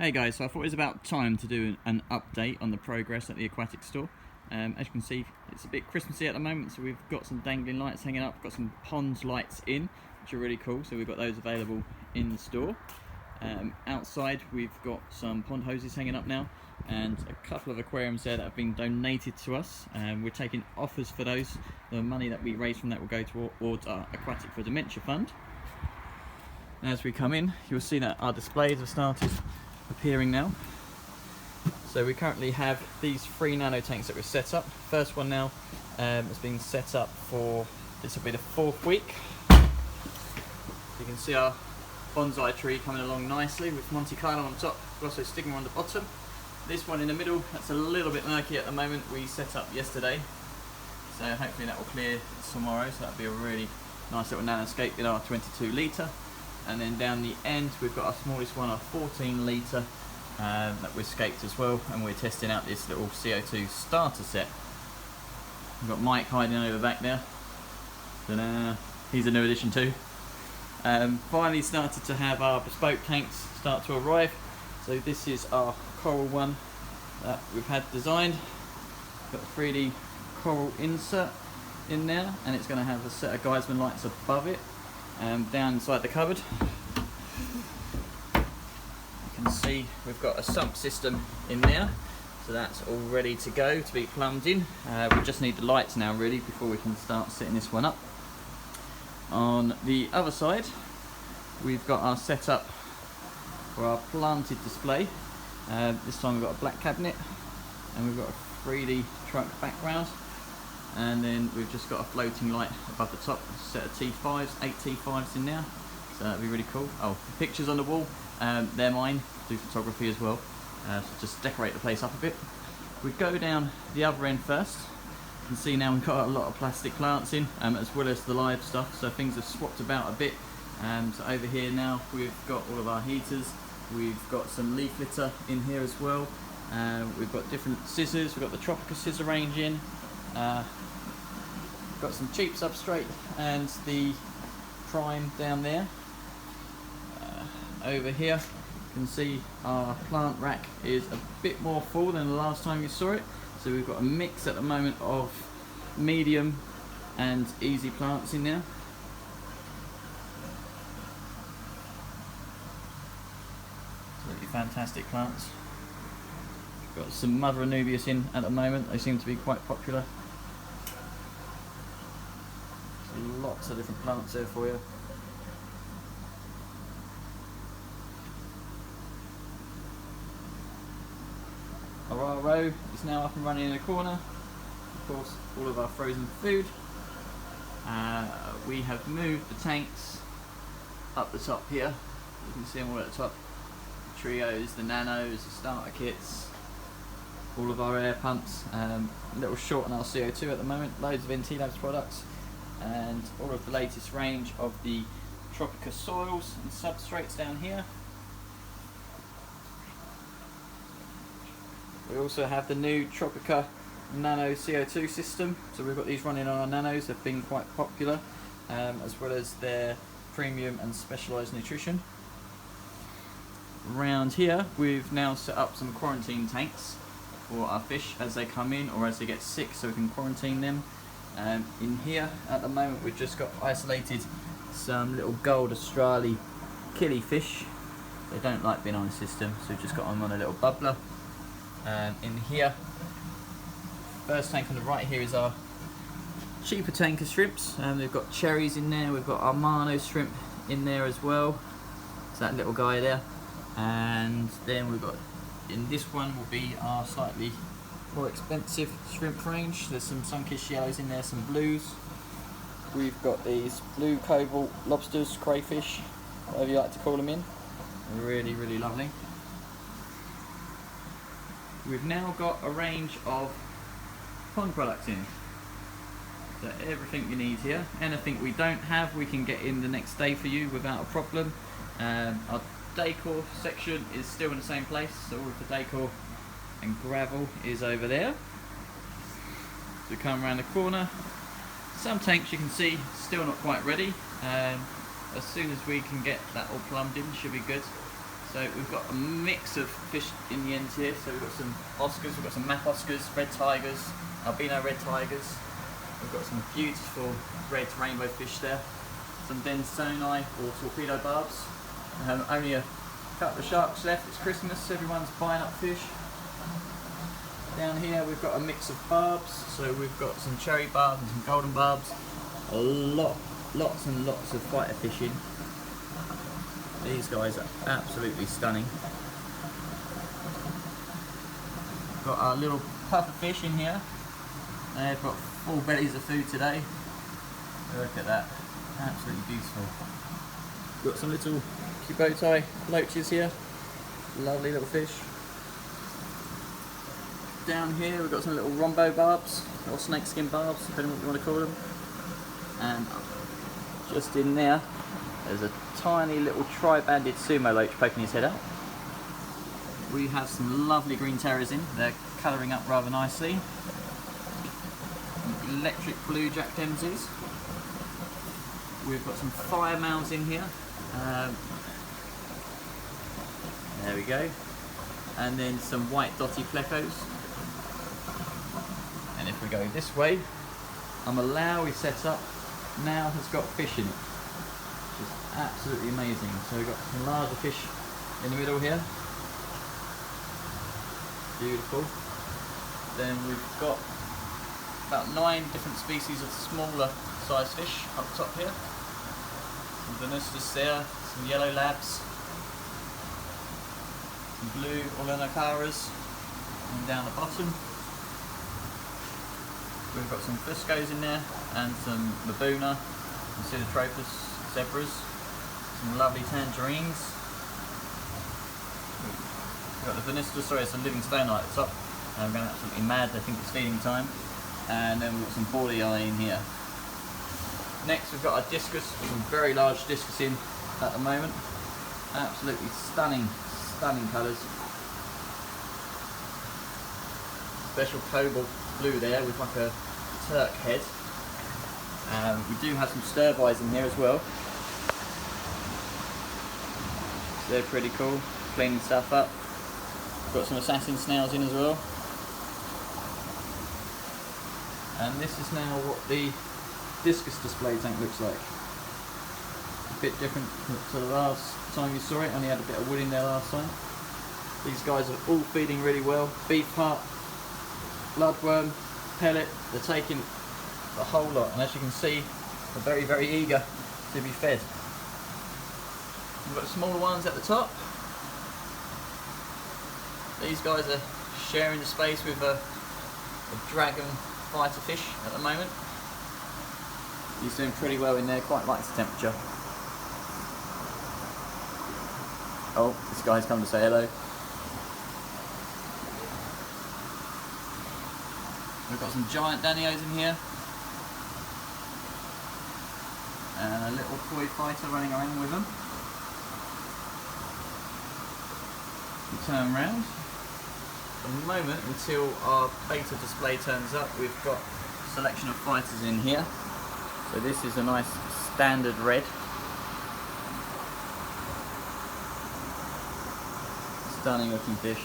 Hey guys, so I thought it was about time to do an update on the progress at the aquatic store. As you can see, it's a bit Christmassy at the moment, so we've got some dangling lights hanging up, got some pond lights in, which are really cool, so we've got those available in the store. Outside we've got some pond hoses hanging up now, and a couple of aquariums there that have been donated to us. We're taking offers for those. The money that we raise from that will go towards our Aquatic for Dementia Fund. As we come in, you'll see that our displays have started appearing now. So we currently have these 3 nano tanks that we've set up. First one now has been set up for, this will be the 4th week. You can see our bonsai tree coming along nicely with Monte Carlo on top, also stigma on the bottom. This one in the middle, that's a little bit murky at the moment, we set up yesterday. So hopefully that will clear tomorrow, so that'll be a really nice little nanoscape in our 22 litre. And then down the end we've got our smallest one, our 14 litre that we've scaped as well, and we're testing out this little CO2 starter set. We've got Mike hiding over back there. Ta-da! He's a new addition too. Finally started to have our bespoke tanks start to arrive. So this is our coral one that we've had designed. Got a 3D coral insert in there, and it's going to have a set of Geisman lights above it. Down inside the cupboard you can see we've got a sump system in there, so that's all ready to go to be plumbed in. We just need the lights now really before we can start setting this one up. On the other side we've got our setup for our planted display. This time we've got a black cabinet and we've got a 3D truck background. And then we've just got a floating light above the top, a set of T5s, 8 T5s in there, so that'd be really cool. Oh, the pictures on the wall, they're mine, do photography as well, so just decorate the place up a bit. We go down the other end first. You can see now we've got a lot of plastic plants in, as well as the live stuff, so things have swapped about a bit. So over here now we've got all of our heaters, we've got some leaf litter in here as well, we've got different scissors, we've got the Tropica scissor range in. Got some cheap substrate and the prime down there. Over here you can see our plant rack is a bit more full than the last time you saw it, so we've got a mix at the moment of medium and easy plants in there. Absolutely fantastic plants. Got some Mother Anubias in at the moment, they seem to be quite popular. Lots of different plants there for you. Our row is now up and running in the corner. Of course, all of our frozen food. We have moved the tanks up the top here. You can see them all at the top. The trios, the nanos, the starter kits, all of our air pumps. A little short on our CO2 at the moment. Loads of NT Labs products. And all of the latest range of the Tropica soils and substrates down here. We also have the new Tropica Nano CO2 system, so we've got these running on our nanos. They've been quite popular, as well as their premium and specialised nutrition. Around here we've now set up some quarantine tanks for our fish as they come in or as they get sick, so we can quarantine them. In here at the moment we've just got isolated some little gold Australi killifish. They don't like being on the system, so we've just got them on a little bubbler. In here, first tank on the right here is our cheaper tank of shrimps. We've got cherries in there, we've got our Mano shrimp in there as well. It's that little guy there. And then we've got, in this one will be our slightly more expensive shrimp range. There's some sun-kissed yellows in there, some blues. We've got these blue cobalt lobsters, crayfish, whatever you like to call them in. Really, really lovely. We've now got a range of pond products in. So everything you need here. Anything we don't have, we can get in the next day for you without a problem. Our decor section is still in the same place, so all of the decor and gravel is over there. So we come around the corner. Some tanks you can see still not quite ready. As soon as we can get that all plumbed in, should be good. So we've got a mix of fish in the ends here. So we've got some Oscars, we've got some map Oscars, red tigers, albino red tigers. We've got some beautiful red rainbow fish there. Some Densoni or torpedo barbs. Only a couple of sharks left. It's Christmas, everyone's buying up fish. Down here we've got a mix of barbs. So we've got some cherry barbs and some golden barbs. Lots and lots of fighter fishing. These guys are absolutely stunning. Got our little puffer fish in here. They've got full bellies of food today. Look at that, absolutely beautiful. Got some little cubotai loaches here. Lovely little fish. Down here we've got some little rombo barbs, or snakeskin barbs, depending on what you want to call them. And just in there, there's a tiny little tri-banded sumo loach poking his head out. We have some lovely green terrors in, they're colouring up rather nicely. Some electric blue Jack Dempseys. We've got some fire mounds in here. There we go. And then some white dotty plecos. And if we go this way, Malau we set up now has got fish in it, which is absolutely amazing. So we've got some larger fish in the middle here. Beautiful. Then we've got about 9 different species of smaller size fish up top here. Some Venustus there, some yellow labs, some blue Orlenocaras, and down the bottom we've got some Fuscos in there, and some Mabuna, and Pseudotropus zebras, some lovely tangerines. We've got the Venustus, sorry, it's a living stone at the top. I'm going absolutely mad, I think it's feeding time. And then we've got some Bordeaux in here. Next we've got our discus, some very large discus in at the moment. Absolutely stunning colours. Special cobalt blue there with like a Turk head. We do have some stir-buys in here as well. So they're pretty cool, cleaning stuff up. Got some assassin snails in as well. And this is now what the discus display tank looks like. A bit different to the last time you saw it, only had a bit of wood in there last time. These guys are all feeding really well. Beef heart, bloodworm, pellet, they're taking the whole lot, and as you can see, they're very, very eager to be fed. We've got smaller ones at the top. These guys are sharing the space with a dragon fighter fish at the moment. He's doing pretty well in there, quite likes the temperature. Oh, this guy's come to say hello. We've got some giant Danios in here. And a little toy fighter running around with them. We turn round. At the moment, until our beta display turns up, we've got a selection of fighters in here. So this is a nice standard red. Stunning looking fish.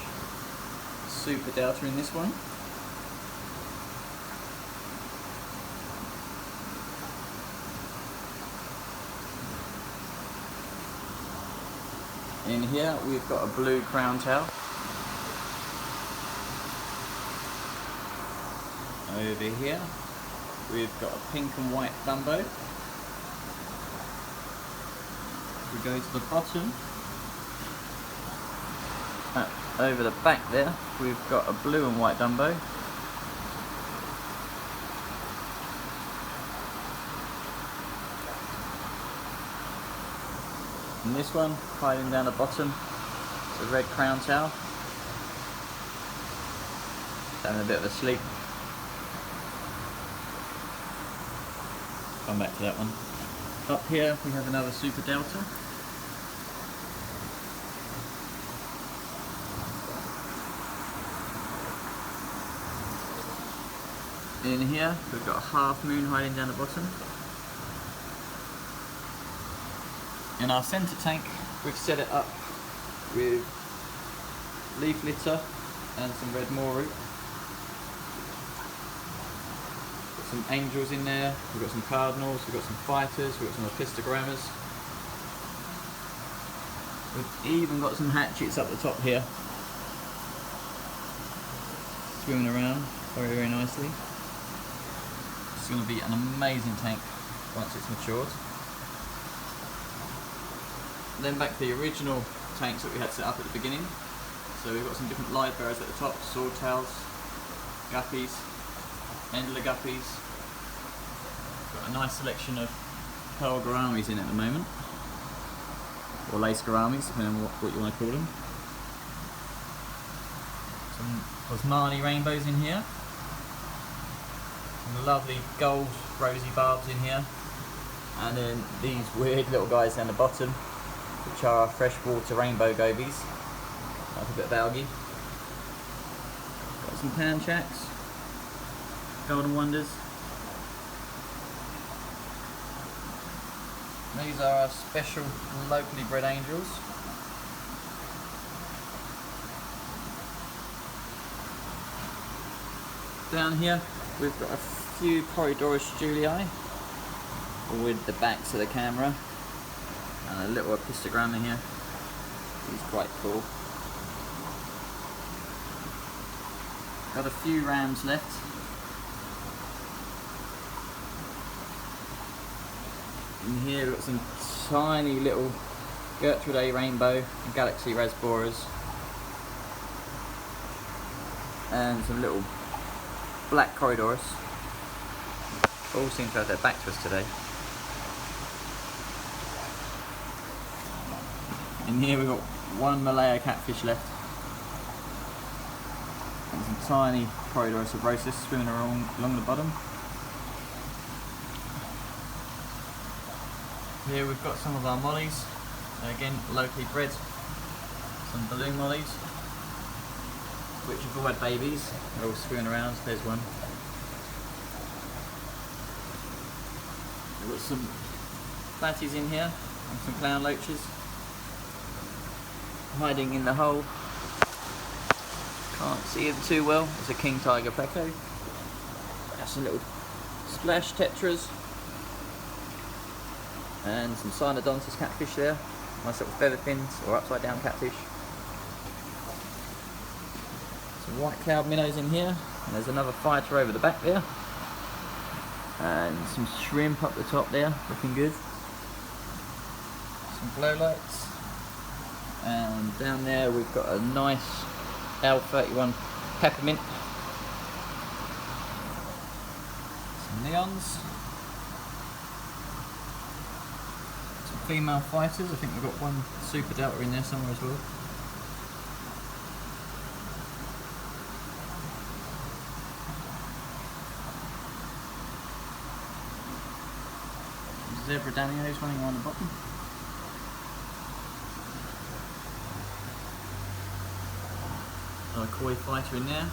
Super delta in this one. In here we've got a blue crown tail. Over here we've got a pink and white Dumbo. If we go to the bottom, over the back there we've got a blue and white Dumbo. And this one, hiding down the bottom, it's a red crown tail. Having a bit of a sleep. Come back to that one. Up here we have another Super Delta. In here we've got a half moon hiding down the bottom. In our centre tank we've set it up with leaf litter and some red moorroot. Got some angels in there, we've got some cardinals, we've got some fighters, we've got some opistogrammas. We've even got some hatchets up the top here, swimming around very, very nicely. It's going to be an amazing tank once it's matured. Then back to the original tanks that we had set up at the beginning. So we've got some different live bearers at the top, swordtails, guppies, endler guppies. Got a nice selection of pearl gouramis in at the moment, or lace gouramis, depending on what you want to call them. Some Osmani rainbows in here. Some lovely gold rosy barbs in here. And then these weird little guys down the bottom, which are freshwater rainbow gobies. Like a bit of algae. Got some pan shacks, golden wonders. These are our special locally bred angels. Down here we've got a few Corydorus Julii with the backs of the camera, and a little opistogramma here. He's quite cool. Got a few rams left. In here we've got some tiny little Gertrude A rainbow and Galaxy rasboras, and some little black Corydorus. All seem to have their back to us today. In here we've got one Malaya catfish left, and some tiny Corydorus abrosis swimming along the bottom. Here we've got some of our mollies, again locally bred, some balloon mollies, which have all had babies. They're all swimming around. There's one. We've got some fatties in here and some clown loaches hiding in the hole. Can't see them too well. It's a king tiger pecco. That's some little splash tetras and some cynodontis catfish there. Nice little feather fins or upside down catfish. Some white cloud minnows in here, and there's another fighter over the back there, and some shrimp up the top there, looking good. Some glow lights, and down there we've got a nice L31 peppermint. Some neons. Some female fighters. I think we've got one super delta in there somewhere as well. Some zebra danios running around the bottom. Another koi fighter in there,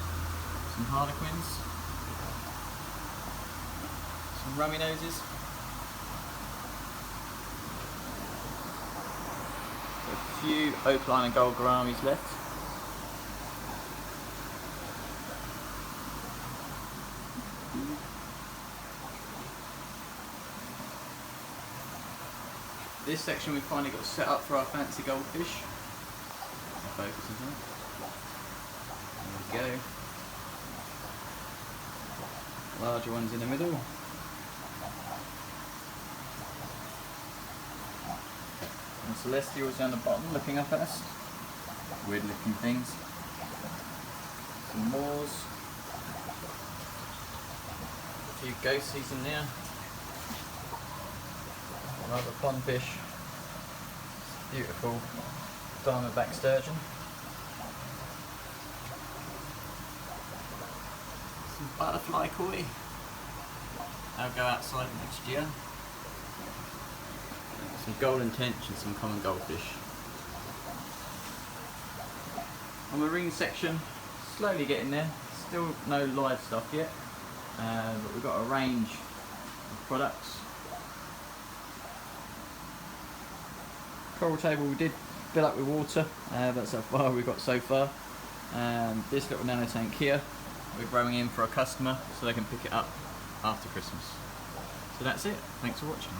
some harlequins, some rummy noses, a few opaline and gold gouramis left. This section we finally got set up for our fancy goldfish. Focus on that. There we go. Larger ones in the middle. And celestials down the bottom looking up at us. Weird looking things. Some moors. A few ghosties in there. Another pondfish. Beautiful diamondback sturgeon. Some butterfly koi. They'll go outside next year. Some golden tench and some common goldfish. On the marine section, slowly getting there. Still no live stuff yet, but we've got a range of products. Coral table we did fill up with water. That's how far we've got so far. This little nano tank here, we're growing in for a customer so they can pick it up after Christmas. So that's it. Thanks for watching.